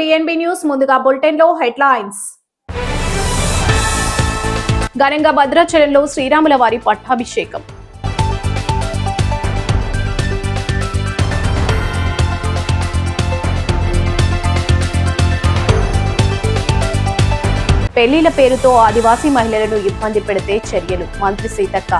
DNB news. ముందుగా bulletin లో headlines. ఘనంగా భద్రాచలంలో శ్రీరాముల వారి పట్టాభిషేకం. పెళ్లిల పేరుతో ఆదివాసీ మహిళలను ఇబ్బంది పెడితే చర్యలు, మంత్రి సీతక్క.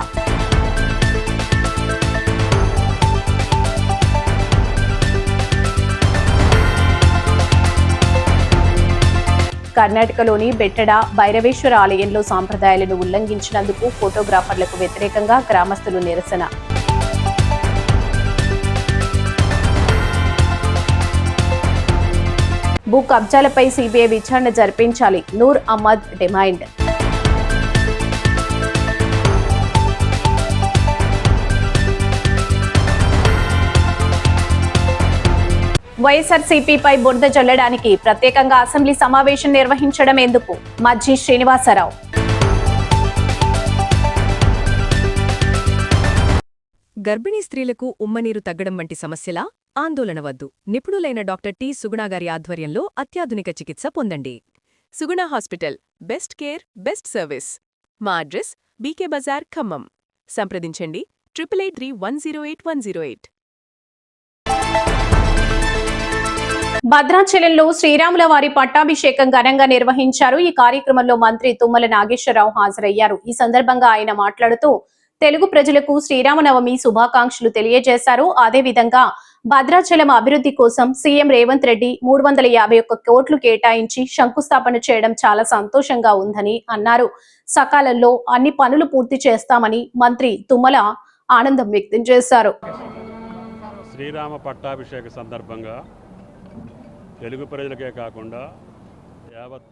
కర్ణాటకలోని బెట్టడ భైరవేశ్వర ఆలయంలో సాంప్రదాయాలను ఉల్లంఘించినందుకు ఫోటోగ్రాఫర్లకు వ్యతిరేకంగా గ్రామస్తులు నిరసన. భూ కబ్జాలపై సిబిఐ విచారణ జరిపించాలి, నూర్ అహ్మద్ డిమాండ్. వైఎస్ఆర్సీపీపై బురద జల్లడానికి ప్రత్యేకంగా అసెంబ్లీ సమావేశం నిర్వహించడం ఎందుకు? మజ్జి శ్రీనివాసరావు. గర్భిణీ స్త్రీలకు ఉమ్మనీరు తగ్గడం వంటి సమస్యలా? ఆందోళన వద్దు. నిపుణులైన డాక్టర్ టి. సుగుణ గారి ఆధ్వర్యంలో అత్యాధునిక చికిత్స పొందండి. Suguna hospital, best care, best service. మా అడ్రస్ బీకే బజార్, ఖమ్మం. సంప్రదించండి 883108 భద్రాచలంలో శ్రీరాముల వారి పట్టాభిషేకం ఘనంగా నిర్వహించారు. ఈ కార్యక్రమంలో మంత్రి తుమ్మల నాగేశ్వరరావు హాజరయ్యారు. ఈ సందర్భంగా ఆయన మాట్లాడుతూ తెలుగు ప్రజలకు శ్రీరామనవమి శుభాకాంక్షలు తెలియజేశారు. అదేవిధంగా భద్రాచలం అభివృద్ధి కోసం సీఎం రేవంత్ రెడ్డి 351 కోట్లు కేటాయించి శంకుస్థాపన చేయడం చాలా సంతోషంగా ఉందని అన్నారు. సకాలంలో అన్ని పనులు పూర్తి చేస్తామని మంత్రి తుమ్మల ఆనందం వ్యక్తం చేశారు. శ్రీరామ పట్టాభిషేక సందర్భంగా తెలుగు ప్రజలకే కాకుండా యావత్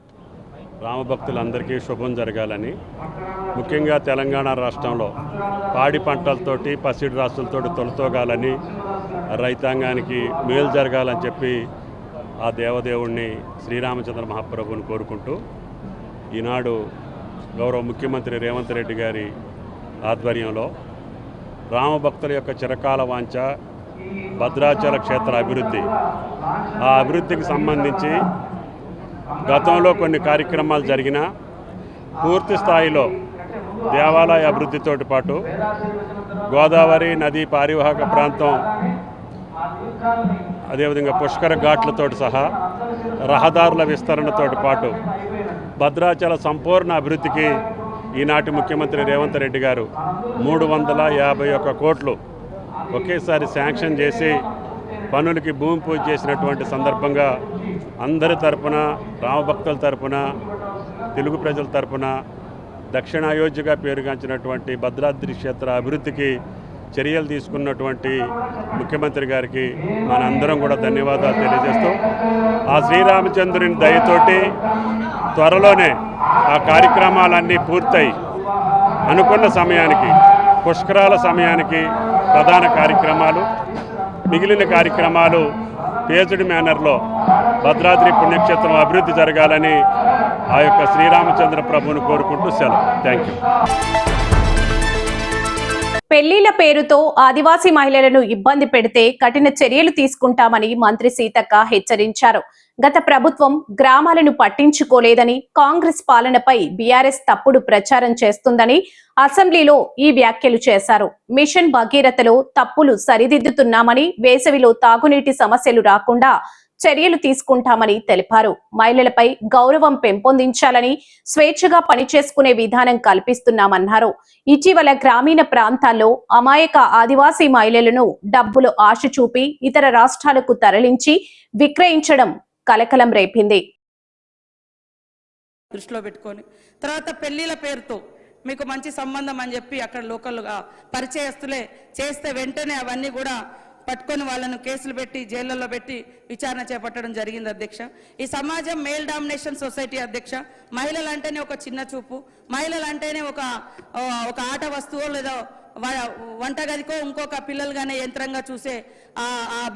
రామభక్తులందరికీ శుభం జరగాలని, ముఖ్యంగా తెలంగాణ రాష్ట్రంలో పాడి పంటలతోటి పసిడి రాష్ట్రాలతోటి తొలతోగాలని, రైతాంగానికి మేలు జరగాలని చెప్పి ఆ దేవదేవుణ్ణి శ్రీరామచంద్ర మహాప్రభుని కోరుకుంటూ ఈనాడు గౌరవ ముఖ్యమంత్రి రేవంత్ రెడ్డి గారి ఆధ్వర్యంలో రామభక్తుల యొక్క చిరకాల వాంఛ భద్రాచల క్షేత్ర అభివృద్ధి, ఆ అభివృద్ధికి సంబంధించి గతంలో కొన్ని కార్యక్రమాలు జరిగినా పూర్తి స్థాయిలో దేవాలయ అభివృద్ధితో పాటు గోదావరి నదీ పారివాహక ప్రాంతం, అదేవిధంగా పుష్కర ఘాట్లతో సహా రహదారుల విస్తరణతో పాటు భద్రాచల సంపూర్ణ అభివృద్ధికి ఈనాటి ముఖ్యమంత్రి రేవంత్ రెడ్డి గారు 351 కోట్లు ఒకేసారి శాంక్షన్ చేసి పనులకి భూమి పూజ చేసినటువంటి సందర్భంగా అందరి తరపున, రామభక్తుల తరపున, తెలుగు ప్రజల తరపున దక్షిణ అయోధ్యగా పేరుగాంచినటువంటి భద్రాద్రి క్షేత్ర అభివృద్ధికి చర్యలు తీసుకున్నటువంటి ముఖ్యమంత్రి గారికి మనందరం కూడా ధన్యవాదాలు తెలియజేస్తూ, ఆ శ్రీరామచంద్రుని దయతోటి త్వరలోనే ఆ కార్యక్రమాలన్నీ పూర్తయి అనుకున్న సమయానికి, పుష్కరాల సమయానికి ప్రధాన కార్యక్రమాలు, మిగిలిన కార్యక్రమాలు పేజుడి మేనర్లో భద్రాద్రి పుణ్యక్షేత్రం అభివృద్ధి జరగాలని ఆ యొక్క శ్రీరామచంద్ర ప్రభువును కోరుకుంటూ సెలవు. Thank you. పెళ్లిల పేరుతో ఆదివాసీ మహిళలను ఇబ్బంది పెడితే కఠిన చర్యలు తీసుకుంటామని మంత్రి సీతక్క హెచ్చరించారు. గత ప్రభుత్వం గ్రామాలను పట్టించుకోలేదని, కాంగ్రెస్ పాలనపై బీఆర్ఎస్ తప్పుడు ప్రచారం చేస్తుందని అసెంబ్లీలో ఈ వ్యాఖ్యలు చేశారు. మిషన్ భగీరథలో తప్పులు సరిదిద్దుతున్నామని, వేసవిలో తాగునీటి సమస్యలు రాకుండా చర్యలు తీసుకుంటామని తెలిపారు. మహిళలపై గౌరవం పెంపొందించాలని, స్వేచ్ఛగా పనిచేసుకునే విధానం కల్పిస్తున్నామన్నారు. ఇటీవల గ్రామీణ ప్రాంతాల్లో అమాయక ఆదివాసీ మహిళలను డబ్బులు ఆశ చూపి ఇతర రాష్ట్రాలకు తరలించి విక్రయించడం కలకలం రేపింది. దృష్టిలో పెట్టుకొని తర్వాత పెళ్లిల పేరుతో మీకు మంచి సంబంధం అని చెప్పి అక్కడ లోకల్గా పరిచయస్తులే చేస్తే వెంటనే అవన్నీ కూడా పట్టుకొని వాళ్ళను కేసులు పెట్టి జైళ్లలో పెట్టి విచారణ చేపట్టడం జరిగింది అధ్యక్ష. ఈ సమాజం మేల్ డామినేషన్ సొసైటీ అధ్యక్ష. మహిళలు అంటేనే ఒక చిన్న చూపు, మహిళలు అంటేనే ఒక ఆట వస్తువు లేదా వంటగదికో ఇంకొక పిల్లలుగానే యంత్రంగా చూసే ఆ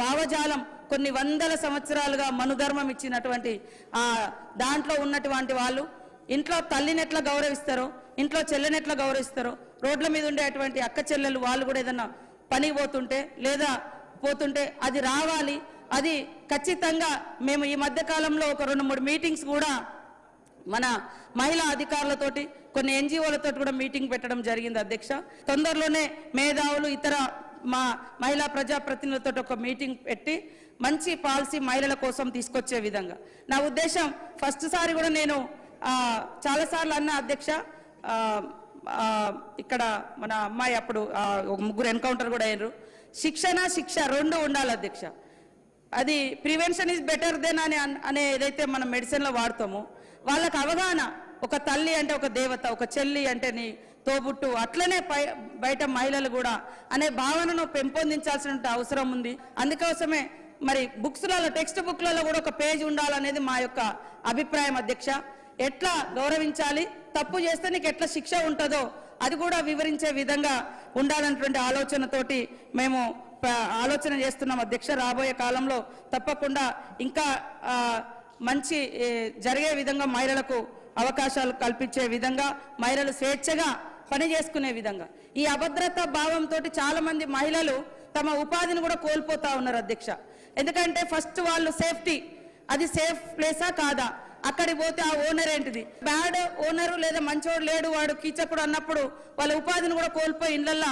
భావజాలం కొన్ని వందల సంవత్సరాలుగా మనుధర్మం ఇచ్చినటువంటి దాంట్లో ఉన్నటువంటి వాళ్ళు ఇంట్లో తల్లిని ఎట్లా గౌరవిస్తారో, ఇంట్లో చెల్లెని ఎట్లా గౌరవిస్తారో, రోడ్ల మీద ఉండేటువంటి అక్క చెల్లెలు వాళ్ళు కూడా ఏదన్నా పని పోతుంటే లేదా పోతుంటే అది రావాలి, అది ఖచ్చితంగా మేము ఈ మధ్య కాలంలో ఒక 2-3 మీటింగ్స్ కూడా మన మహిళా అధికారులతోటి కొన్ని ఎన్జిఓలతో కూడా మీటింగ్ పెట్టడం జరిగింది అధ్యక్ష. తొందరలోనే మేధావులు ఇతర మా మహిళా ప్రజాప్రతినిధులతో ఒక మీటింగ్ పెట్టి మంచి పాలసీ మహిళల కోసం తీసుకొచ్చే విధంగా నా ఉద్దేశం. ఫస్ట్ సారి కూడా నేను చాలాసార్లు అన్న అధ్యక్ష, ఇక్కడ మన అమ్మాయి అప్పుడు 3 ఎన్కౌంటర్ కూడా అయ్యారు. శిక్ష 2 ఉండాలి అధ్యక్ష. అది ప్రివెన్షన్ ఈజ్ బెటర్ దెన్ అనే ఏదైతే మనం మెడిసిన్లో వాడతామో వాళ్ళకి అవగాహన, ఒక తల్లి అంటే ఒక దేవత, ఒక చెల్లి అంటే నీ తోబుట్టు, అట్లనే బయట మహిళలు కూడా అనే భావనను పెంపొందించాల్సిన అవసరం ఉంది. అందుకోసమే మరి బుక్స్లలో, టెక్స్ట్ బుక్లలో కూడా ఒక పేజ్ ఉండాలనేది మా యొక్క అభిప్రాయం అధ్యక్ష. ఎట్లా గౌరవించాలి, తప్పు చేస్తే నీకు ఎట్లా శిక్ష ఉంటుందో అది కూడా వివరించే విధంగా ఉండాలన్నటువంటి ఆలోచనతోటి మేము ఆలోచన చేస్తున్నాం అధ్యక్ష. రాబోయే కాలంలో తప్పకుండా ఇంకా మంచి జరిగే విధంగా, మహిళలకు అవకాశాలు కల్పించే విధంగా, మహిళలు స్వేచ్ఛగా పని చేసుకునే విధంగా. ఈ అభద్రతా భావంతో చాలా మంది మహిళలు తమ ఉపాధిని కూడా కోల్పోతా ఉన్నారు అధ్యక్ష. ఎందుకంటే ఫస్ట్ వాళ్ళు సేఫ్టీ, అది సేఫ్ ప్లేసా కాదా, అక్కడికి పోతే ఆ ఓనర్ ఏంటిది, బ్యాడ్ ఓనరు లేదా మంచోడు లేడు వాడు కీచకుడు అన్నప్పుడు వాళ్ళ ఉపాధిని కూడా కోల్పోయి ఇళ్లల్లో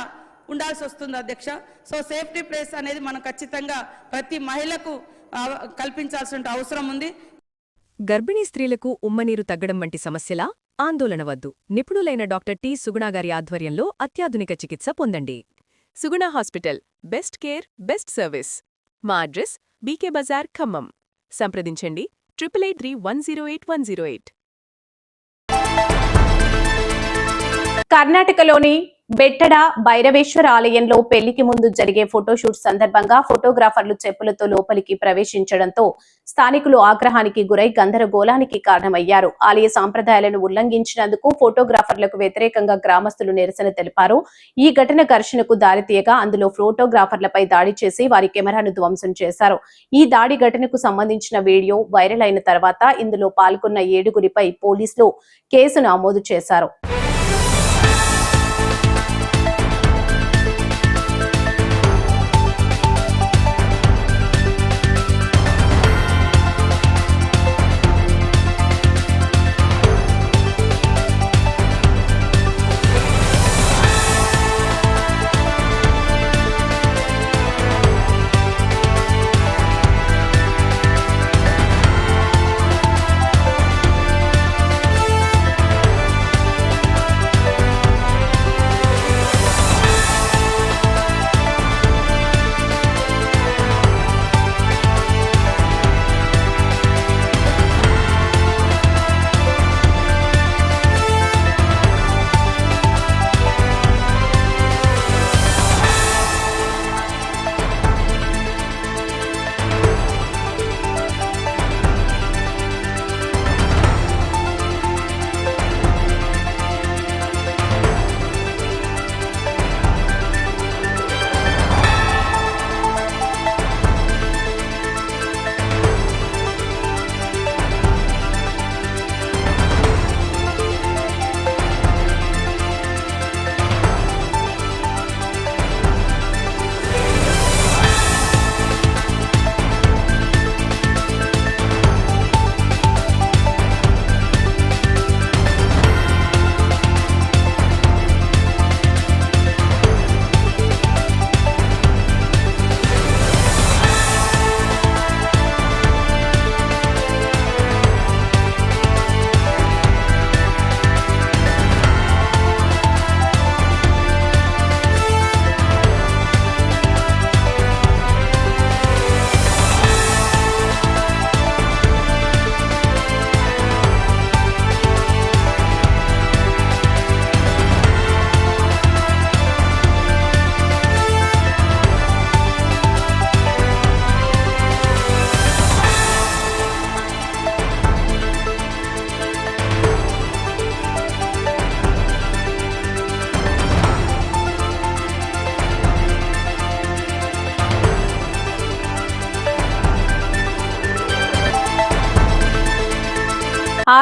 ఉండాల్సి వస్తుంది అధ్యక్ష. సో సేఫ్టీ ప్లేస్ అనేది మనం ఖచ్చితంగా ప్రతి మహిళకు కల్పించాల్సిన అవసరం ఉంది. గర్భిణీ స్త్రీలకు ఉమ్మనీరు తగ్గడం వంటి సమస్యలా? ఆందోళన వద్దు. నిపుణులైన డాక్టర్ టి. సుగుణాగారి ఆధ్వర్యంలో అత్యాధునిక చికిత్స పొందండి. Suguna hospital, best care, best service. మా అడ్రస్ బీకే బజార్, ఖమ్మం. సంప్రదించండి 8831081108. కర్ణాటకలోని బెట్టడ భైరవేశ్వర ఆలయంలో పెళ్లికి ముందు జరిగే ఫోటోషూట్ సందర్భంగా ఫోటోగ్రాఫర్లు చెప్పులతో లోపలికి ప్రవేశించడంతో స్థానికులు ఆగ్రహానికి గురై గందరగోళానికి కారణమయ్యారు. ఆలయ సాంప్రదాయాలను ఉల్లంఘించినందుకు ఫోటోగ్రాఫర్లకు వ్యతిరేకంగా గ్రామస్తులు నిరసన తెలిపారు. ఈ ఘటన ఘర్షణకు దారితీయగా అందులో ఫోటోగ్రాఫర్లపై దాడి చేసి వారి కెమెరాను ధ్వంసం చేశారు. ఈ దాడి ఘటనకు సంబంధించిన వీడియో వైరల్ అయిన తర్వాత ఇందులో పాల్గొన్న 7గురిపై పోలీసులు కేసు నమోదు చేశారు.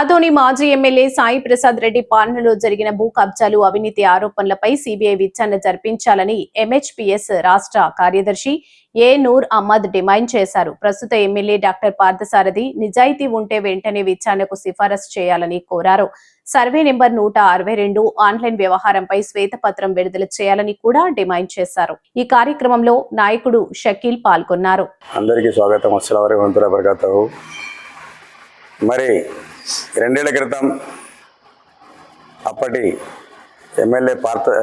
ఆదోని మాజీ ఎమ్మెల్యే సాయి ప్రసాద్ రెడ్డి పాలనలో జరిగిన భూ కబ్జాలు అవినీతి ఆరోపణలపై సిబిఐ విచారణ జరిపించాలని ఎంహెచ్పిఎస్ రాష్ట్ర కార్యదర్శి ఏ నూర్ అహ్మద్ డిమాండ్ చేశారు. ప్రస్తుత ఎమ్మెల్యే డాక్టర్ పార్థసారథి నిజాయితీ ఉంటే వెంటనే విచారణకు సిఫారసు చేయాలని కోరారు. సర్వే నెంబర్ 162 ఆన్లైన్ వ్యవహారంపై శ్వేతపత్రం విడుదల చేయాలని కూడా డిమాండ్ చేశారు. ఈ కార్యక్రమంలో నాయకుడు షకీల్ పాల్గొన్నారు. అందరికీ స్వాగతం. అస్సలాము అలైకుం వరహ్మతుల్లాహి వబరకాతుహు. మరి 2 ఏళ్ల క్రితం అప్పటి ఎమ్మెల్యే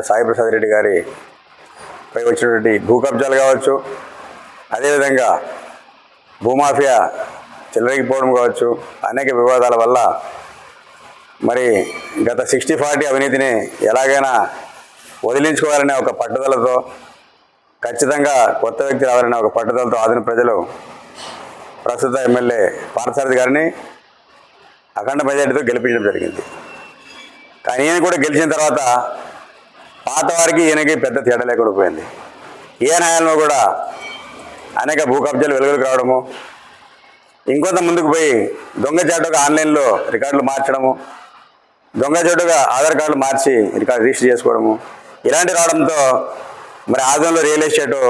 సాయి ప్రసాద్ రెడ్డి గారిపై వచ్చినటువంటి భూ కబ్జాలు కావచ్చు, అదేవిధంగా భూమాఫియా చెలరేగిపోవడం కావచ్చు, అనేక వివాదాల వల్ల మరి గత 60-40 అవినీతిని ఎలాగైనా వదిలించుకోవాలనే ఒక పట్టుదలతో, ఖచ్చితంగా కొత్త వ్యక్తి రావాలనే ఒక పట్టుదలతో ఆదిన ప్రజలు ప్రస్తుత ఎమ్మెల్యే పార్థసారథి గారిని అఖండ మెజార్టీతో గెలిపించడం జరిగింది. కానీ ఈయన కూడా గెలిచిన తర్వాత పాత వారికి ఈయనకి పెద్ద తేడా లేకుండా పోయింది. ఏ న్యాయంలో కూడా అనేక భూ కబ్జాలు వెలుగులకు రావడము, ఇంకొంత ముందుకు పోయి దొంగచాటుగా ఆన్లైన్లో రికార్డులు మార్చడము, దొంగచాటుగా ఆధార్ కార్డులు మార్చి రికార్డు రిజిస్టర్ చేసుకోవడము, ఇలాంటి రావడంతో మరి ఆదంలో రియల్ ఎస్టేటు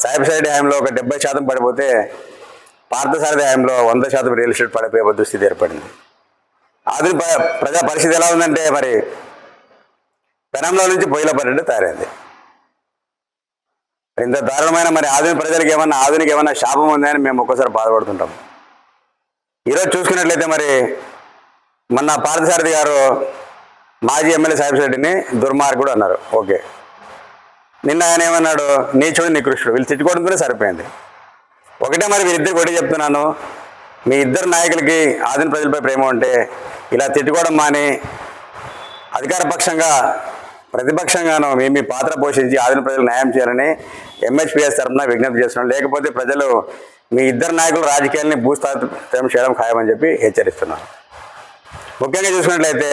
సాయి ప్రసాద్ రెడ్డి హయాంలో ఒక 70% పడిపోతే పార్థసారథి హయాంలో 100% రియల్ ఎస్టేట్ పడిపోయే దుస్థితి ఏర్పడింది. ఆధునిక ప్రజా పరిస్థితి ఎలా ఉందంటే మరి పెనంలో నుంచి పొయ్యిలో పడినట్టు తయారైంది. ఇంత దారుణమైన మరి ఆధునిక ప్రజలకు ఏమన్నా శాపం ఉందని మేము ఒక్కోసారి బాధపడుతుంటాం. ఈరోజు చూసుకున్నట్లయితే మరి మొన్న పార్థసారథి గారు మాజీ ఎమ్మెల్యే సాయి ప్రసాద్ రెడ్డిని దుర్మార్గుడు అన్నారు. ఓకే, నిన్న ఆయన ఏమన్నాడు, నీచుడు నికృష్టుడు. వీళ్ళు తిట్టుకోవడంతోనే సరిపోయింది. ఒకటే మరి వీరిద్దరికి ఒకటే చెప్తున్నాను, మీ ఇద్దరు నాయకులకి ఆదిన ప్రజలపై ప్రేమ ఉంటే ఇలా తిట్టుకోవడం మాని అధికార పక్షంగా ప్రతిపక్షంగాను మీ పాత్ర పోషించి ఆదిన ప్రజలకు న్యాయం చేయాలని ఎంహెచ్పిఎస్ తరఫున విజ్ఞప్తి చేస్తున్నాం. లేకపోతే ప్రజలు మీ ఇద్దరు నాయకులు రాజకీయాలని భూస్థాపితం చేయడం ఖాయమని చెప్పి హెచ్చరిస్తున్నారు. ముఖ్యంగా చూసుకున్నట్లయితే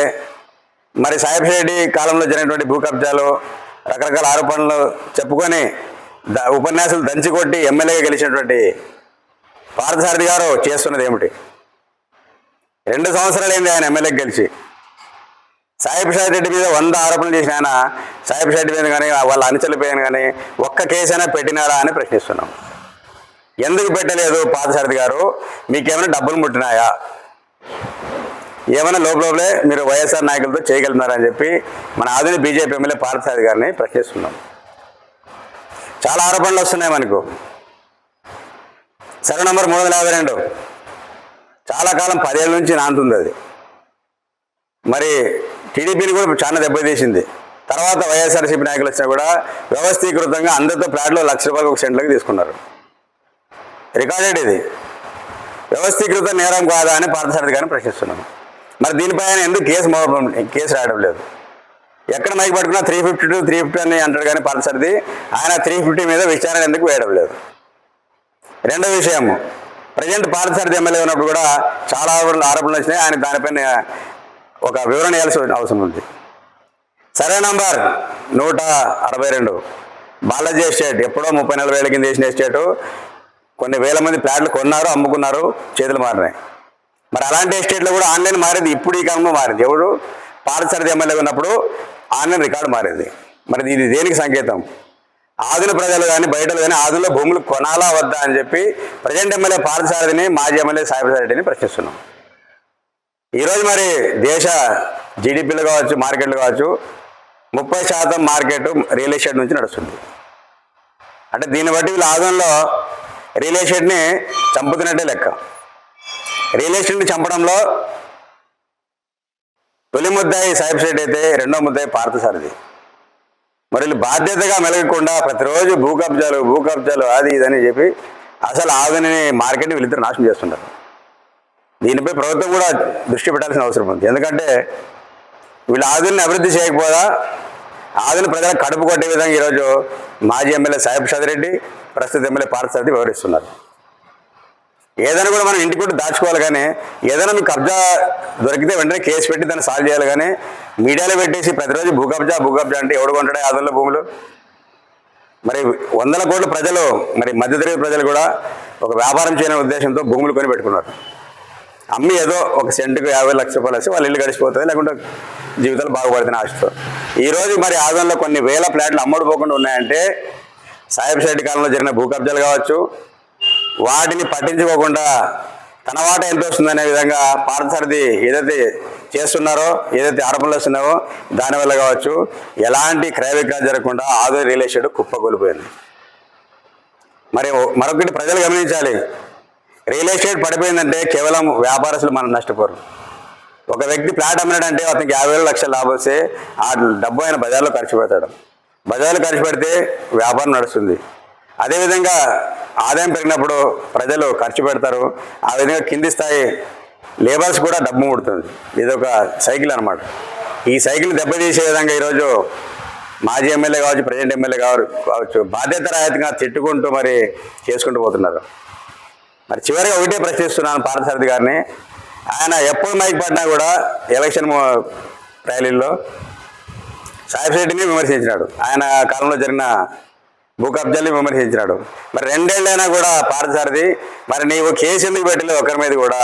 మరి సాయి ప్రసాద్ రెడ్డి కాలంలో జరిగినటువంటి భూ కబ్జాలు, రకరకాల ఆరోపణలు చెప్పుకొని ఉపన్యాసాలు దంచికొట్టి ఎమ్మెల్యేగా గెలిచినటువంటి పార్థసారథి గారు చేస్తున్నది ఏమిటి? 2 సంవత్సరాలు అయింది ఆయన ఎమ్మెల్యేకి గెలిచి. సాయి ప్రసాద్ రెడ్డి మీద 100 ఆరోపణలు చేసిన ఆయన సాయి ప్రసాద్ రెడ్డి మీద కానీ వాళ్ళ అనుచరులపైన కానీ ఒక్క కేసైనా పెట్టినారా అని ప్రశ్నిస్తున్నాం. ఎందుకు పెట్టలేదు పార్థసారథి గారు? మీకేమైనా డబ్బులు ముట్టినాయా? ఏమైనా లోపలే మీరు వైఎస్ఆర్ నాయకులతో చేయగలుగుతున్నారని చెప్పి మన ఆధునిక బీజేపీ ఎమ్మెల్యే పార్థసారథి గారిని ప్రశ్నిస్తున్నాం. చాలా ఆరోపణలు వస్తున్నాయి మనకు. సర్వే నంబర్ 352 చాలా కాలం 10 ఏళ్ళ నుంచి నాంతుంది. అది మరి టీడీపీని కూడా చాలా దెబ్బతీసింది. తర్వాత వైఎస్ఆర్సీపీ నాయకులు వచ్చినా కూడా వ్యవస్థీకృతంగా అందరితో ప్లాట్లో ₹1,00,000 ఒక సెంట్లకి తీసుకున్నారు. రికార్డెడ్ ఇది. వ్యవస్థీకృత నేరం కాదా అని పార్థసారథి గారిని ప్రశ్నిస్తున్నాను. మరి దీనిపై ఆయన ఎందుకు కేసు రాయడం లేదు? ఎక్కడ మైకి పట్టుకున్నా 352 350 అని అంటాడు కానీ పార్థసారథి ఆయన 350 మీద విచారణ ఎందుకు వేయడం లేదు? రెండో విషయము, ప్రజెంట్ పార్థసారథి ఎమ్మెల్యే ఉన్నప్పుడు కూడా చాలా ఆరోపణలు వచ్చినాయి. ఆయన దానిపైన ఒక వివరణ ఇవ్వాల్సిన అవసరం ఉంది. సర్వే నంబర్ 162 బాలాజీ ఎస్టేట్ ఎప్పుడో 30-40 ఏళ్ళ కింద వేసిన ఎస్టేటు కొన్ని వేల మంది ప్లాట్లు కొన్నారు, అమ్ముకున్నారు, చేతులు మారినాయి. మరి అలాంటి ఎస్టేట్లో కూడా ఆన్లైన్ మారింది. ఇప్పుడు ఈ కాలంలో మారింది. ఎవరు? పార్థసారథి ఎమ్మెల్యే ఉన్నప్పుడు ఆన్లైన్ రికార్డు మారింది. మరి ఇది దేనికి సంకేతం? ఆదిన ప్రజలు కానీ బయటలు కానీ ఆదిలో భూములు కొనాలా వద్దా అని చెప్పి ప్రజెంట్ ఎమ్మెల్యే పార్థసారథిని మాజీ ఎమ్మెల్యే సాయి ప్రసాద్ రెడ్డిని ప్రశ్నిస్తున్నాం. ఈరోజు మరి దేశ జీడిపిలు కావచ్చు, మార్కెట్లు కావచ్చు, 30% మార్కెట్ రియల్ ఎస్టేట్ నుంచి నడుస్తుంది. అంటే దీన్ని బట్టి వీళ్ళు ఆదంలో రియల్ ఎస్టేట్ని చంపుతున్నట్టే లెక్క. రియల్ ఎస్టేట్ని చంపడంలో తొలి ముద్దాయి సాయి ప్రసాద్ రెడ్డి అయితే రెండో ముద్దాయి పార్థసారథి. మరి వీళ్ళు బాధ్యతగా మెలగకుండా ప్రతిరోజు భూ కబ్జాలు అది ఇదని చెప్పి అసలు ఆదని మార్కెట్ని వీళ్ళిద్దరు నాశనం చేస్తున్నారు. దీనిపై ప్రభుత్వం కూడా దృష్టి పెట్టాల్సిన అవసరం ఉంది. ఎందుకంటే వీళ్ళు ఆదిని అభివృద్ధి చేయకపోదా ఆదిని ప్రజలకు కడుపు కొట్టే విధంగా ఈరోజు మాజీ ఎమ్మెల్యే సాయి ప్రసాద్ రెడ్డి, ప్రస్తుత ఎమ్మెల్యే పార్థసారథి వివరిస్తున్నారు. ఏదైనా కూడా మనం ఇంటికి కూడా దాచుకోవాలి, కానీ ఏదైనా మీకు కబ్జా దొరికితే వెంటనే కేసు పెట్టి దాన్ని సాల్వ్ చేయాలి. కానీ మీడియాలో పెట్టేసి ప్రతిరోజు భూ కబ్జా అంటే ఎవడు కొంటాడే ఆదంలో భూములు? మరి 100 కోట్ల ప్రజలు, మరి మధ్యతరగతి ప్రజలు కూడా ఒక వ్యాపారం చేయని ఉద్దేశంతో భూములు కొని పెట్టుకున్నారు. అమ్మి ఏదో ఒక సెంటుకు 50 లక్షల రూపాయలు వస్తే వాళ్ళ ఇల్లు గడిచిపోతుంది, లేకుంటే జీవితాలు బాగుపడుతున్నాయి ఆశతో. ఈరోజు మరి ఆదంలో కొన్ని వేల ఫ్లాట్లు అమ్ముడుపోకుండా ఉన్నాయంటే సాహెబ్ షెడ్డి కాలంలో జరిగిన భూ కబ్జాలు కావచ్చు, వాటిని పట్టించుకోకుండా తన వాట ఎంత వస్తుందనే విధంగా పార్థసారథి ఏదైతే చేస్తున్నారో, ఏదైతే ఆరోపణలు వస్తున్నావో దానివల్ల కావచ్చు ఎలాంటి క్రయ విక్రయాలు జరగకుండా ఆదో రియల్ ఎస్టేట్ కుప్పకూలిపోయింది. మరి మరొకటి ప్రజలు గమనించాలి, రియల్ ఎస్టేట్ పడిపోయిందంటే కేవలం వ్యాపారస్తులు మనం నష్టపోరు. ఒక వ్యక్తి ప్లాట్ అమ్మినాడంటే అతనికి 50,000 లక్షలు లాభం వస్తే ఆ డబ్బు ఆయన బజార్లో ఖర్చు పెడతాడు. బజార్లో ఖర్చు పెడితే వ్యాపారం నడుస్తుంది. అదేవిధంగా ఆదాయం పెరిగినప్పుడు ప్రజలు ఖర్చు పెడతారు. ఆ విధంగా కింది స్థాయి లేబర్స్ కూడా డబ్బు ముడుతుంది. ఇది ఒక సైకిల్ అనమాట. ఈ సైకిల్ దెబ్బతీసే విధంగా ఈరోజు మాజీ ఎమ్మెల్యే కావచ్చు, ప్రజెంట్ ఎమ్మెల్యే కావచ్చు బాధ్యతారహితంగా తిట్టుకుంటూ మరి చేసుకుంటూ పోతున్నారు. మరి చివరిగా ఒకటే ప్రశ్నిస్తున్నాను పార్థసారథి గారిని, ఆయన ఎప్పుడు మైక్ పడినా కూడా ఎలక్షన్ ర్యాలీల్లో సాహెబ్ షెడ్డిని విమర్శించినాడు, ఆయన కాలంలో జరిగిన భూ కబ్జాల్ని విమర్శించినాడు. మరి 2 ఏళ్ళైనా కూడా పార్థసారథి మరి నీవు కేసు ఎందుకు పెట్టలేదు ఒకరి మీద కూడా?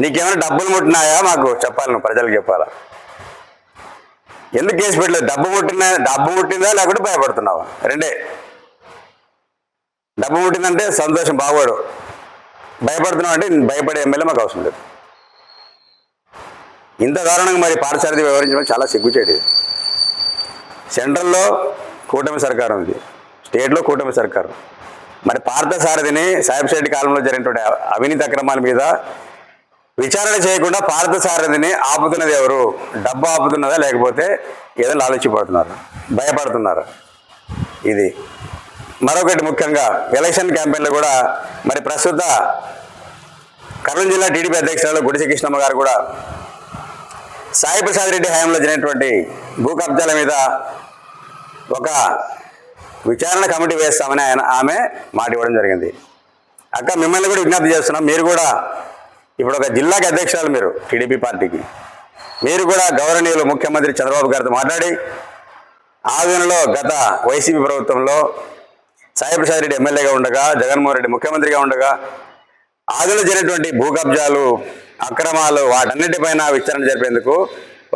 నీకేమైనా డబ్బులు ముట్టినాయా మాకు చెప్పాలి, నువ్వు ప్రజలకు చెప్పాలా? ఎందుకు కేసు పెట్టలేదు? డబ్బు ముట్టిందా లేకుంటే భయపడుతున్నావా? 2. డబ్బు ముట్టిందంటే సంతోషం, బాగోడు. భయపడుతున్నావు అంటే భయపడే ఎమ్మెల్యే మాకు అవసరం లేదు. ఇంత దారుణంగా మరి పార్థసారథి వ్యవహరించడం చాలా సిగ్గుచేటి. సెంట్రల్లో కూటమి సర్కారు ఉంది, స్టేట్లో కూటమి సర్కారు. మరి పార్థసారథిని సాహెబ్ షెడ్డి కాలంలో జరిగినటువంటి అవినీతి అక్రమాల మీద విచారణ చేయకుండా పార్థసారథిని ఆపుతున్నది ఎవరు? డబ్బు ఆపుతున్నదా లేకపోతే ఏదైనా ఆలోచించబడుతున్నారు, భయపడుతున్నారు? ఇది మరొకటి ముఖ్యంగా ఎలక్షన్ క్యాంపెయిన్లో కూడా మరి ప్రస్తుత కర్నూలు జిల్లా టీడీపీ అధ్యక్షురాలు గుడిసె కృష్ణమ్మ గారు కూడా సాయి ప్రసాద్ రెడ్డి హయాంలో జరిగినటువంటి భూ కబ్జాల మీద ఒక విచారణ కమిటీ వేస్తామని ఆమె మాట ఇవ్వడం జరిగింది. అక్క, మిమ్మల్ని కూడా విజ్ఞప్తి చేస్తున్నాం, మీరు కూడా ఇప్పుడు ఒక జిల్లాకి అధ్యక్షురాలు, మీరు టీడీపీ పార్టీకి, మీరు కూడా గౌరవనీయులు ముఖ్యమంత్రి చంద్రబాబు గారితో మాట్లాడి ఆధునలో గత వైసీపీ ప్రభుత్వంలో సాయి ప్రసాద్ రెడ్డి ఎమ్మెల్యేగా ఉండగా, జగన్మోహన్ రెడ్డి ముఖ్యమంత్రిగా ఉండగా ఆధునలో జరిగినటువంటి భూ కబ్జాలు, అక్రమాలు వాటన్నిటిపైన విచారణ జరిపేందుకు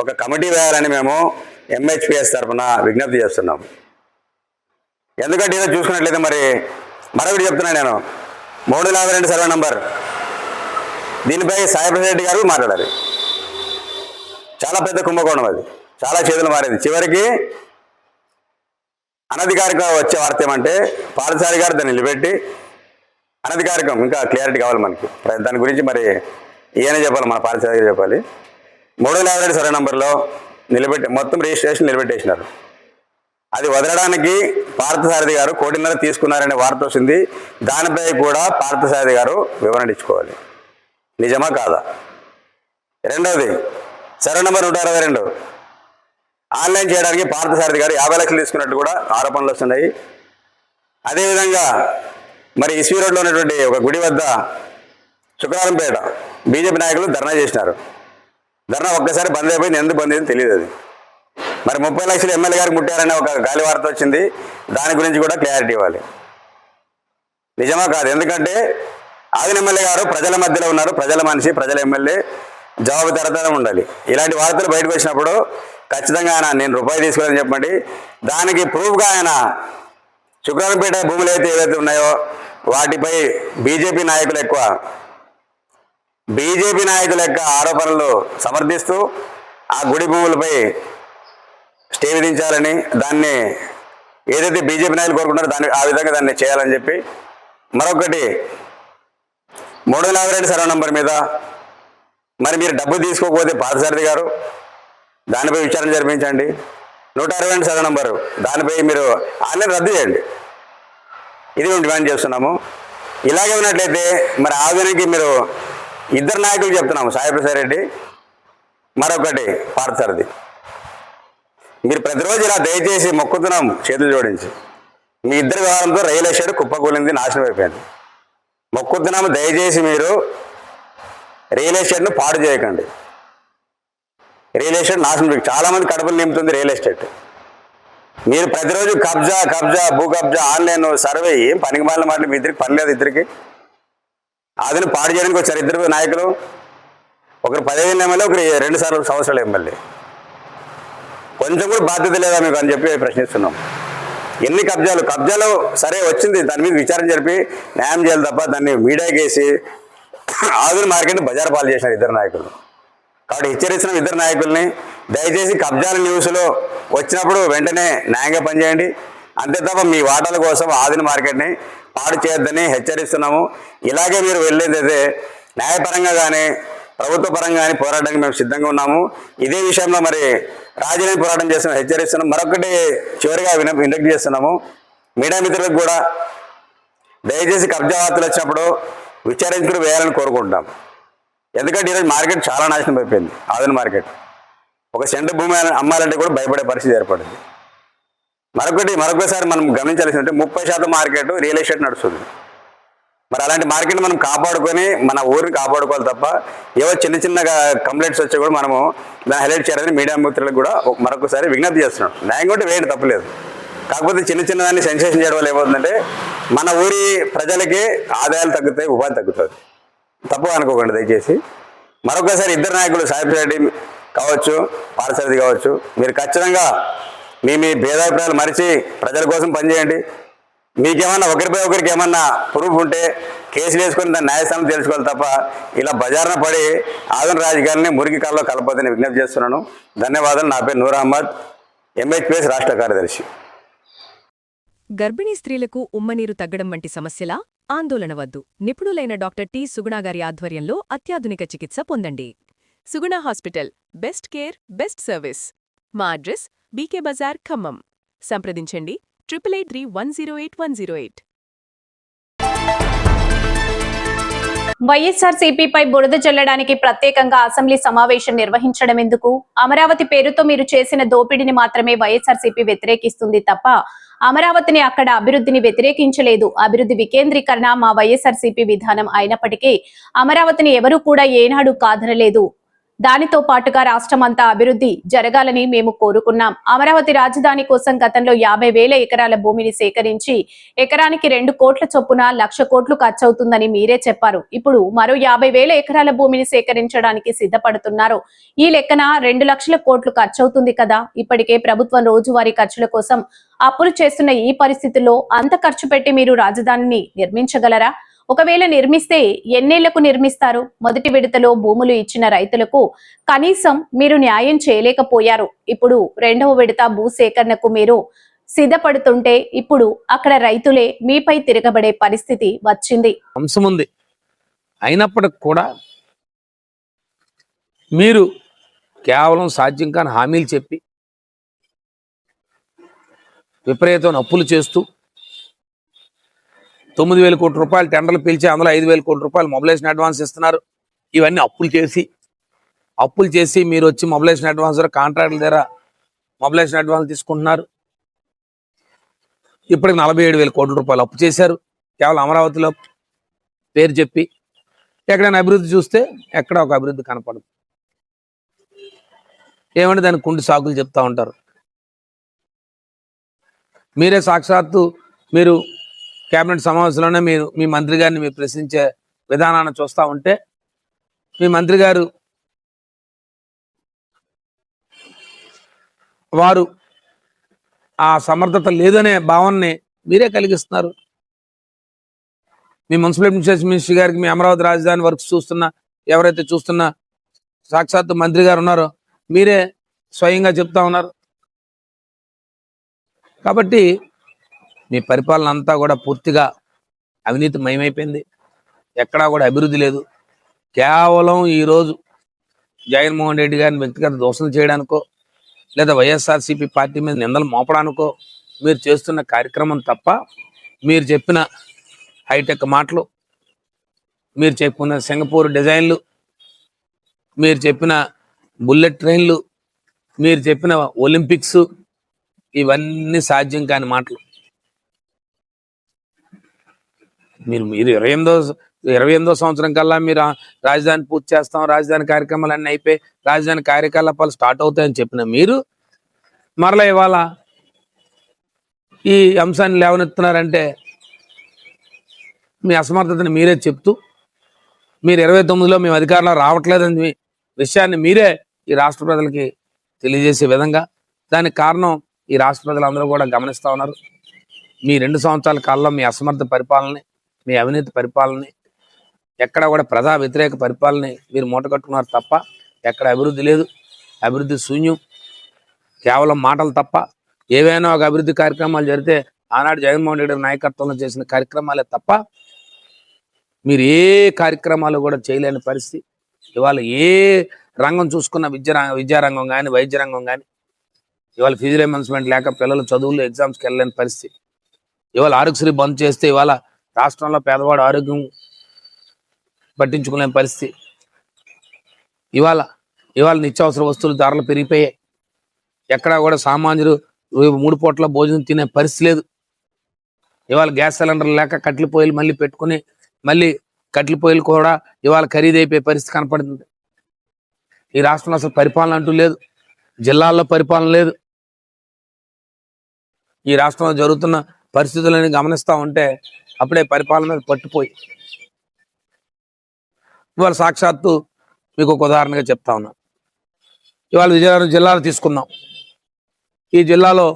ఒక కమిటీ వేయాలని మేము ఎంహెచ్పిఎస్ తరఫున విజ్ఞప్తి చేస్తున్నాం. ఎందుకంటే ఈరోజు చూసుకున్నట్లయితే మరి మరొకటి చెప్తున్నాను నేను, 352 సర్వే నంబర్, దీనిపై సాయి ప్రసాద్ రెడ్డి గారు మాట్లాడాలి. చాలా పెద్ద కుంభకోణం, అది చాలా చేతులు మారింది. చివరికి అనధికారికంగా వచ్చే వార్త ఏమంటే పార్థసారథి గారు దాన్ని నిలబెట్టి, అనధికారికం ఇంకా క్లియారిటీ కావాలి మనకి దాని గురించి, మరి ఈయన చెప్పాలి, మన పార్థసారథి గారు చెప్పాలి. 352 సర్వే నంబర్లో నిలబెట్టి మొత్తం రిజిస్ట్రేషన్ నిలబెట్టేసినారు. అది వదలడానికి పార్థసారథి గారు 1.5 కోటి తీసుకున్నారనే వార్త వస్తుంది. దానిపై కూడా పార్థసారథి గారు వివరణ ఇచ్చుకోవాలి, నిజమా కాదా? రెండవది, సర్వే నంబర్ 162 ఆన్లైన్ చేయడానికి పార్థసారథి గారు 50 లక్షలు తీసుకున్నట్టు కూడా ఆరోపణలు వస్తున్నాయి. అదేవిధంగా మరి ఇస్వీ రోడ్లో ఉన్నటువంటి ఒక గుడి వద్ద శుక్రవారంపేట బీజేపీ నాయకులు ధర్నా చేసినారు. ధర్నా ఒక్కసారి బంద్ అయిపోయింది, ఎందుకు బంద్ అయింది తెలియదు. అది మరి 30 లక్షలు ఎమ్మెల్యే గారికి ముట్టారనే ఒక గాలి వార్త వచ్చింది. దాని గురించి కూడా క్లారిటీ ఇవ్వాలి, నిజమా కాదు? ఎందుకంటే ఆదిన ఎమ్మెల్యే గారు ప్రజల మధ్యలో ఉన్నారు, ప్రజల మనిషి, ప్రజల ఎమ్మెల్యే, జవాబుదారీతనం ఉండాలి. ఇలాంటి వార్తలు బయటకు వచ్చినప్పుడు ఖచ్చితంగా ఆయన నేను రూపాయి తీసుకోవాలని చెప్పండి. దానికి ప్రూఫ్గా ఆయన శుక్రవారంపేట భూములు ఏవైతే ఉన్నాయో వాటిపై బీజేపీ నాయకుల యొక్క ఆరోపణలు సమర్థిస్తూ ఆ గుడి భూములపై స్టే విధించాలని, దాన్ని ఏదైతే బీజేపీ నాయకులు కోరుకుంటారో ఆ విధంగా దాన్ని చేయాలని చెప్పి, మరొకటి 352 సర్వే నంబర్ మీద మరి మీరు డబ్బు తీసుకోకపోతే పార్థసారథి గారు దానిపై విచారణ జరిపించండి. 162 సర్వే నంబరు దానిపై మీరు ఆన్లైన్ రద్దు చేయండి. ఇది మేము డిమాండ్ చేస్తున్నాము. ఇలాగే ఉన్నట్లయితే మరి ఆధునికి మీరు 2 నాయకులు చెప్తున్నాము, సాయి ప్రసాద్ రెడ్డి, మరొకటి పార్థసారథి. మీరు ప్రతిరోజు ఇలా దయచేసి మొక్కుతున్నాం చేతులు జోడించి, మీ 2 వ్యవహారంతో రియల్ ఎస్టేట్ కుప్పకూలింది, నాశనం అయిపోయింది. మొక్కుతున్నాము, దయచేసి మీరు రియల్ ఎస్టేట్ను పాడు చేయకండి. రియల్ ఎస్టేట్ నాశనం, చాలామంది కడుపులు నింపుతుంది రియల్ ఎస్టేట్. మీరు ప్రతిరోజు కబ్జా భూ కబ్జా ఆన్లైన్ సర్వే, ఏం పనికి మాలిన మాటలు, మీ ఇద్దరికి పని లేదు. ఇద్దరికి ఆదిని పాడు చేయడానికి వచ్చారు 2 నాయకులు. ఒకరు 15 ఎమ్మెల్యే, ఒకరు 2 సంవత్సరాల ఎమ్మెల్యే. కొంచెం కూడా బాధ్యత లేదా మీకు అని చెప్పి ప్రశ్నిస్తున్నాం. ఎన్ని కబ్జాలు సరే వచ్చింది, దాని మీద విచారణ జరిపి న్యాయం చేయాలి తప్ప దాన్ని మీడియాకి వేసి ఆధునిక మార్కెట్ని బజారు పాలు చేసినారు ఇద్దరు నాయకులు. కాబట్టి హెచ్చరిస్తున్న ఇద్దరు నాయకుల్ని దయచేసి కబ్జాల న్యూస్లో వచ్చినప్పుడు వెంటనే న్యాయంగా పనిచేయండి. అంతే తప్ప మీ వాటాల కోసం ఆధునిక మార్కెట్ని పాడు చేయొద్దని హెచ్చరిస్తున్నాము. ఇలాగే మీరు వెళ్ళేదైతే న్యాయపరంగా కానీ ప్రభుత్వ పరంగా కానీ పోరాటానికి మేము సిద్ధంగా ఉన్నాము. ఇదే విషయంలో మరి రాజీనామా పోరాటం చేస్తున్నాం, హెచ్చరిస్తున్నాం. మరొకటి చివరిగా విజ్ఞప్తి చేస్తున్నాము మీడియా మిత్రులకు కూడా, దయచేసి కబ్జా వార్తలు వచ్చినప్పుడు విచారించుకుని వేయాలని కోరుకుంటాం. ఎందుకంటే ఈరోజు మార్కెట్ చాలా నాశనం అయిపోయింది. ఆధునిక మార్కెట్ ఒక సెంటు భూమి అమ్మాలంటే కూడా భయపడే పరిస్థితి ఏర్పడింది. మరొకసారి మనం గమనించాల్సిందంటే 30% మార్కెట్ రియల్ ఎస్టేట్ నడుస్తుంది. మరి అలాంటి మార్కెట్ మనం కాపాడుకొని మన ఊరిని కాపాడుకోవాలి తప్ప ఏవో చిన్న కంప్లైంట్స్ వచ్చి కూడా మనము దాన్ని హైలైట్ చేయాలని మీడియా మిత్రులకు కూడా మరొకసారి విజ్ఞప్తి చేస్తున్నాం. న్యాయం కూడా వేయండి, తప్పలేదు. కాకపోతే చిన్నదాన్ని సెన్సేషన్ చేయడం వల్ల ఏమవుతుందంటే మన ఊరి ప్రజలకి ఆదాయాలు తగ్గుతాయి, ఉపాధి తగ్గుతుంది. తప్పు అనుకోకండి దయచేసి. మరొకసారి ఇద్దరు నాయకులు సాహిబ్ రెడ్డి కావచ్చు, పాలసారథి కావచ్చు, మీరు ఖచ్చితంగా మీ భేదాభిప్రాయాలు మరిచి ప్రజల కోసం పనిచేయండి. మీకేమన్నా ఒకరికి ఏమన్నా ప్రూఫ్ ఉంటే కేసులు వేసుకొని దాన్ని న్యాయస్థానం తెలుసుకోవాలి తప్ప ఇలా బజార్న పడి ఆధునిక రాజకీయాలని మురికి కాలంలో కలపొద్దని విజ్ఞప్తి చేస్తున్నాను. ధన్యవాదాలు. నా పేరు నూర్ అహ్మద్, MHPS రాష్ట్ర కార్యదర్శి. గర్భిణీ స్త్రీలకు ఉమ్మనీరు తగ్గడం వంటి సమస్యలా? ఆందోళన వద్దు. నిపుణులైన డాక్టర్ టి. సుగుణ గారి ఆధ్వర్యంలో అత్యాధునిక చికిత్స పొందండి. Suguna hospital, best care, best service. మా అడ్రస్ బీకే బజార్, ఖమ్మం. సంప్రదించండి 883108 వైఎస్ఆర్సీపీపై బురద జల్లడానికి ప్రత్యేకంగా అసెంబ్లీ సమావేశం నిర్వహించడం ఎందుకు? అమరావతి పేరుతో మీరు చేసిన దోపిడీని మాత్రమే వైఎస్ఆర్సీపీ వ్యతిరేకిస్తుంది తప్ప అమరావతిని అక్కడ అభివృద్ధిని వ్యతిరేకించలేదు. అభివృద్ధి వికేంద్రీకరణ మా వైఎస్ఆర్సీపీ విధానం అయినప్పటికీ అమరావతిని ఎవరూ కూడా ఏనాడు కాదనలేదు. దానితో పాటుగా రాష్ట్రమంతా అభివృద్ధి జరగాలని మేము కోరుకున్నాం. అమరావతి రాజధాని కోసం గతంలో 50,000 ఎకరాల భూమిని సేకరించి ఎకరానికి 2 కోట్ల చొప్పున 1,00,000 కోట్లు ఖర్చవుతుందని మీరే చెప్పారు. ఇప్పుడు మరో 50,000 ఎకరాల భూమిని సేకరించడానికి సిద్ధపడుతున్నారు. ఈ లెక్కన 2,00,000 కోట్లు ఖర్చవుతుంది కదా. ఇప్పటికే ప్రభుత్వం రోజువారీ ఖర్చుల కోసం అప్పులు చేస్తున్న ఈ పరిస్థితుల్లో అంత ఖర్చు పెట్టి మీరు రాజధానిని నిర్మించగలరా? ఒకవేళ నిర్మిస్తే ఎన్నేళ్లకు నిర్మిస్తారు? మొదటి విడతలో భూములు ఇచ్చిన రైతులకు కనీసం మీరు న్యాయం చేయలేకపోయారు. ఇప్పుడు రెండవ విడత భూసేకరణకు మీరు సిద్ధపడుతుంటే ఇప్పుడు అక్కడ రైతులే మీపై తిరగబడే పరిస్థితి వచ్చింది. అంశం ఉంది. అయినప్పటికి కూడా మీరు కేవలం సాధ్యం కాని హామీలు చెప్పి విపరీతమైన అప్పులు చేస్తూ 9,000 కోట్ల రూపాయలు టెండర్లు పిలిచి అందులో 5,000 కోట్ల రూపాయలు మొబిలైజేషన్ అడ్వాన్స్ ఇస్తున్నారు. ఇవన్నీ అప్పులు చేసి మీరు వచ్చి మొబిలైజేషన్ అడ్వాన్స్ కాంట్రాక్టుల దగ్గర మొబిలైజేషన్ అడ్వాన్స్ తీసుకుంటున్నారు. ఇప్పటికి 47,000 కోట్ల రూపాయలు అప్పు చేశారు కేవలం అమరావతిలో పేరు చెప్పి. ఎక్కడైనా అభివృద్ధి చూస్తే ఎక్కడ ఒక అభివృద్ధి కనపడదు. ఏమంటే దానికి కుండి సాకులు చెప్తా ఉంటారు. మీరే సాక్షాత్తు మీరు కేబినెట్ సమావేశంలోనే మీరు మీ మంత్రి గారిని మీరు ప్రశ్నించే విధానాన్ని చూస్తూ ఉంటే మీ మంత్రి గారు వారు ఆ సమర్థత లేదనే భావనని మీరే కలిగిస్తున్నారు. మీ మున్సిపల్ అడ్మినిస్ట్రేషన్ మినిస్టర్ గారికి మీ అమరావతి రాజధాని వర్క్స్ ఎవరైతే చూస్తున్న సాక్షాత్తు మంత్రి గారు ఉన్నారో మీరే స్వయంగా చెప్తా ఉన్నారు. కాబట్టి మీ పరిపాలన అంతా కూడా పూర్తిగా అవినీతి మయమైపోయింది. ఎక్కడా కూడా అభివృద్ధి లేదు. కేవలం ఈరోజు జగన్మోహన్ రెడ్డి గారిని వ్యక్తిగత దోషం చేయడానికో లేదా వైఎస్ఆర్సీపీ పార్టీ మీద నిందలు మోపడానికో మీరు చేస్తున్న కార్యక్రమం తప్ప మీరు చెప్పిన హైటెక్ మాటలు, మీరు చెప్పుకున్న సింగపూర్ డిజైన్లు, మీరు చెప్పిన బుల్లెట్ ట్రైన్లు, మీరు చెప్పిన ఒలింపిక్స్ ఇవన్నీ సాధ్యం కాని మాటలు. మీరు 28వ సంవత్సరం కల్లా మీరు రాజధాని పూర్తి చేస్తాం, రాజధాని కార్యక్రమాలు అన్నీ అయిపోయి రాజధాని కార్యకలాపాలు స్టార్ట్ అవుతాయని చెప్పిన మీరు మరలా ఇవాళ ఈ అంశాన్ని లేవనెత్తున్నారంటే మీ అసమర్థతని మీరే చెప్తూ మీరు 29లో మేము అధికారంలో రావట్లేదని విషయాన్ని మీరే ఈ రాష్ట్ర ప్రజలకి తెలియజేసే విధంగా, దానికి కారణం ఈ రాష్ట్ర ప్రజలందరూ కూడా గమనిస్తూ ఉన్నారు. మీ 2 సంవత్సరాల కాలంలో మీ అసమర్థ పరిపాలనని, మీ అవినీతి పరిపాలనని, ఎక్కడ కూడా ప్రజా వ్యతిరేక పరిపాలనని మీరు మూటగట్టుకున్నారు తప్ప ఎక్కడ అభివృద్ధి లేదు. అభివృద్ధి శూన్యం, కేవలం మాటలు తప్ప. ఏవైనా ఒక అభివృద్ధి కార్యక్రమాలు జరిగితే ఆనాడు జగన్మోహన్ రెడ్డి నాయకత్వంలో చేసిన కార్యక్రమాలే తప్ప మీరు ఏ కార్యక్రమాలు కూడా చేయలేని పరిస్థితి. ఇవాళ ఏ రంగం చూసుకున్న విద్యారంగం కానీ, వైద్య రంగం కానీ, ఇవాళ ఫీజు రియంబర్స్మెంట్ లేక పిల్లలు చదువులు ఎగ్జామ్స్కి వెళ్ళలేని పరిస్థితి. ఇవాళ ఆరోగ్యశ్రీ బంద్ చేస్తే ఇవాళ రాష్ట్రంలో పేదవాడు ఆరోగ్యం పట్టించుకునే పరిస్థితి. ఇవాళ నిత్యావసర వస్తువుల ధరలు పెరిగిపోయాయి. ఎక్కడా కూడా సామాన్యులు 3 పూట్ల భోజనం తినే పరిస్థితి లేదు. ఇవాళ గ్యాస్ సిలిండర్లు లేక కట్టెల పొయ్యిలు మళ్ళీ పెట్టుకుని మళ్ళీ కట్టెల పొయ్యిలు కూడా ఇవాళ ఖరీదైపోయే పరిస్థితి కనపడుతుంది. ఈ రాష్ట్రంలో అసలు పరిపాలన అంటూ లేదు. జిల్లాల్లో పరిపాలన లేదు. ఈ రాష్ట్రంలో జరుగుతున్న పరిస్థితులని గమనిస్తూ ఉంటే అప్పుడే పరిపాలన మీద పట్టుపోయి ఇవాళ సాక్షాత్తు మీకు ఒక ఉదాహరణగా చెప్తా ఉన్నా. ఇవాళ విజయనగరం జిల్లాలో తీసుకుందాం. ఈ జిల్లాలో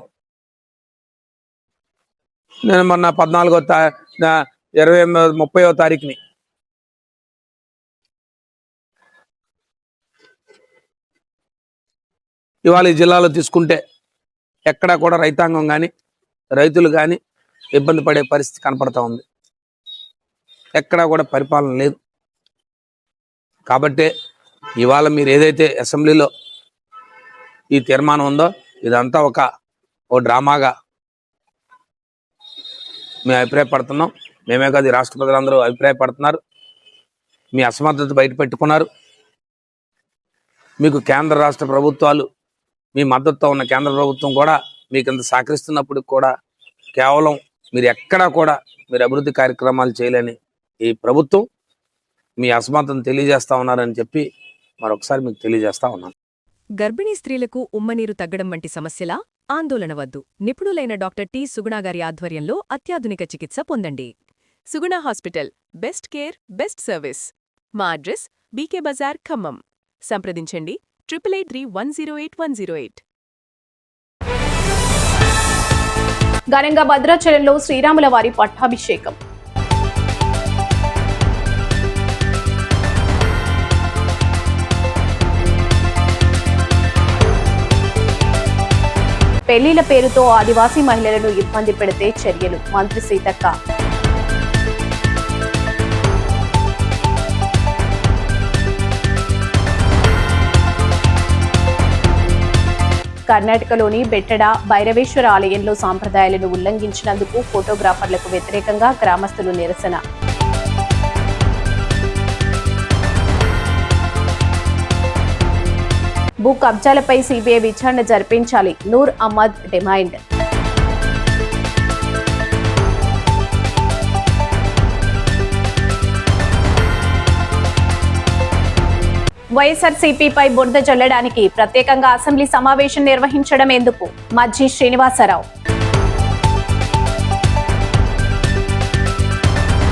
నేను మొన్న 30వ తారీఖుని ఇవాళ ఈ జిల్లాలో తీసుకుంటే ఎక్కడా కూడా రైతాంగం కానీ, రైతులు కానీ ఇబ్బంది పడే పరిస్థితి కనపడతా ఉంది. ఎక్కడా కూడా పరిపాలన లేదు. కాబట్టే ఇవాళ మీరు ఏదైతే అసెంబ్లీలో ఈ తీర్మానం ఉందో ఇదంతా ఓ డ్రామాగా మేము అభిప్రాయపడుతున్నాం. మేమే కాదు, ఈ రాష్ట్ర ప్రజలందరూ అభిప్రాయపడుతున్నారు. మీ అసమర్థత బయట పెట్టుకున్నారు. మీకు కేంద్ర రాష్ట్ర ప్రభుత్వాలు మీ మద్దతుతో ఉన్న కేంద్ర ప్రభుత్వం కూడా మీకు ఇంత సహకరిస్తున్నప్పుడు కూడా కేవలం మీరు ఎక్కడా కూడా మీరు అభివృద్ధి కార్యక్రమాలు చేయలేని ఈ ప్రభుత్వం మీ అసమర్థతను తెలియజేస్తా ఉన్నారని చెప్పి మరొకసారి మీకు తెలియజేస్తా ఉన్నాను. గర్భిణీ స్త్రీలకు ఉమ్మనీరు తగ్గడం వంటి సమస్యలా? ఆందోళన వద్దు. నిపుణులైన డాక్టర్ టి. సుగుణ గారి ఆధ్వర్యంలో అత్యాధునిక చికిత్స పొందండి. Suguna hospital, best care, best service. మా అడ్రస్ బీకే బజార్, ఖమ్మం. సంప్రదించండి 883108 ఘనంగా భద్రాచలంలో శ్రీరాముల వారి పట్టాభిషేకం. పెళ్లిల పేరుతో ఆదివాసీ మహిళలను ఇబ్బంది పెడితే చర్యలు, మంత్రి సీతక్క. కర్ణాటకలోని బెట్టడ భైరవేశ్వర ఆలయంలో సాంప్రదాయాలను ఉల్లంఘించినందుకు ఫోటోగ్రాఫర్లకు వ్యతిరేకంగా గ్రామస్తులు నిరసన. భూ కబ్జాలపై సిబిఐ విచారణ జరిపించాలి, నూర్ అహ్మద్ డిమాండ్. వైఎస్ఆర్సీపీపై బురద జల్లడానికి ప్రత్యేకంగా అసెంబ్లీ సమావేశం నిర్వహించడం ఎందుకు? మజ్జి శ్రీనివాసరావు.